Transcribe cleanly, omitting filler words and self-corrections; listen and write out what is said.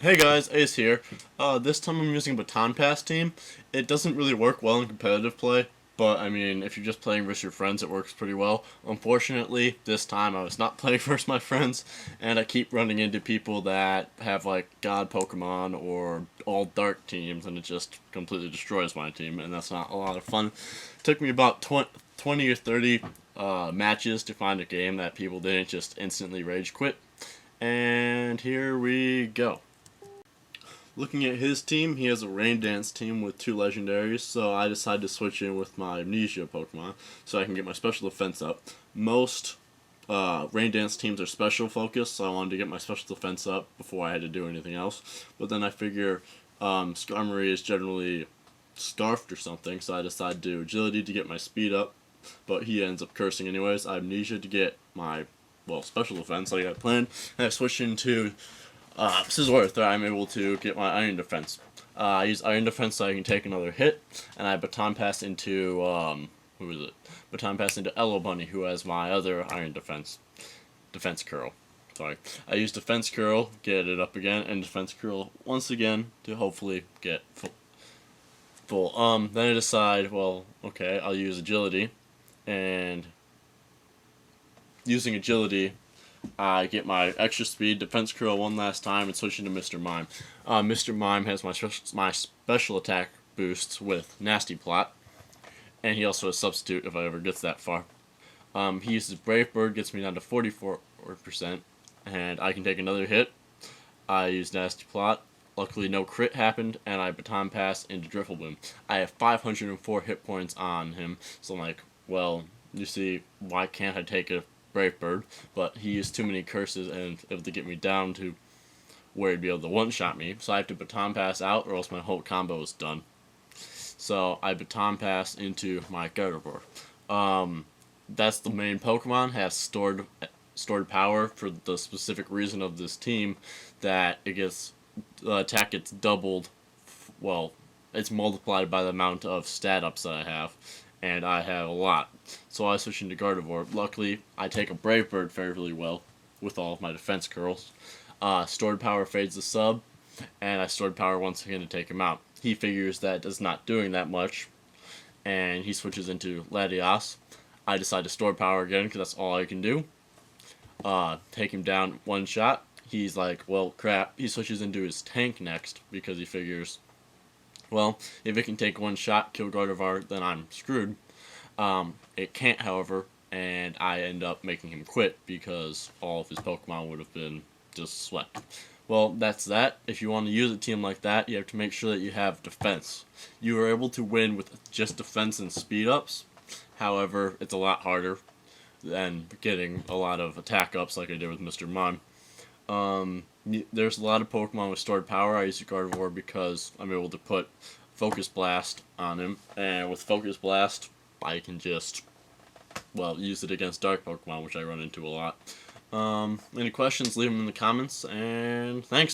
Hey guys, Ace here. This time I'm using Baton Pass team. It doesn't really work well in competitive play, but I mean, if you're just playing versus your friends, it works pretty well. Unfortunately, this time I was not playing versus my friends, and I keep running into people that have like God Pokemon or all dark teams, and it just completely destroys my team, and that's not a lot of fun. It took me about 20 or 30 matches to find a game that people didn't just instantly rage quit. And here we go. Looking at his team, he has a Rain Dance team with two legendaries, so I decided to switch in with my Amnesia Pokemon so I can get my special defense up. Most Rain Dance teams are special focused, so I wanted to get my special defense up before I had to do anything else. But then I figure Skarmory is generally scarfed or something, so I decided to do Agility to get my speed up, but he ends up cursing anyways. I have Amnesia to get my, special defense like I planned, and I switched into Scizor, I'm able to get my Iron Defense. I use Iron Defense so I can take another hit, and I Baton Pass into, who is it? Baton Pass into Elo Bunny, who has my other Iron Defense. Defense Curl. Sorry. I use Defense Curl, get it up again, and Defense Curl once again to hopefully get full. Then I decide, well, okay, I'll use Agility, and using Agility, I get my extra speed, defense curl one last time, and switch into Mr. Mime. Mr. Mime has my special attack boosts with Nasty Plot, and he also has Substitute if I ever gets that far. He uses Brave Bird, gets me down to 44%, and I can take another hit. I use Nasty Plot. Luckily, no crit happened, and I Baton Pass into Drifloon. I have 504 hit points on him, so I'm like, well, you see, why can't I take a Brave Bird? But he used too many curses and able to get me down to where he'd be able to one-shot me, so I have to Baton Pass out or else my whole combo is done. So I Baton Pass into my Gardevoir. That's the main Pokemon, has stored power for the specific reason of this team that it gets, the attack gets doubled, it's multiplied by the amount of stat ups that I have, and I have a lot. So I switch into Gardevoir. Luckily, I take a Brave Bird fairly well with all of my defense curls. Stored power fades the sub, and I stored power once again to take him out. He figures that is not doing that much, and he switches into Latias. I decide to store power again because that's all I can do. Take him down one shot. He's like, well, crap. He switches into his tank next because he figures, well, if it can take one shot, kill Gardevoir, then I'm screwed. It can't, however, and I end up making him quit because all of his Pokemon would have been just swept. Well, that's that. If you want to use a team like that, you have to make sure that you have defense. You are able to win with just defense and speed ups. However, it's a lot harder than getting a lot of attack ups like I did with Mr. Mime. There's a lot of Pokemon with stored power. I use Gardevoir because I'm able to put Focus Blast on him, and with Focus Blast, I can just, use it against Dark Pokemon, which I run into a lot. Any questions, leave them in the comments, and thanks!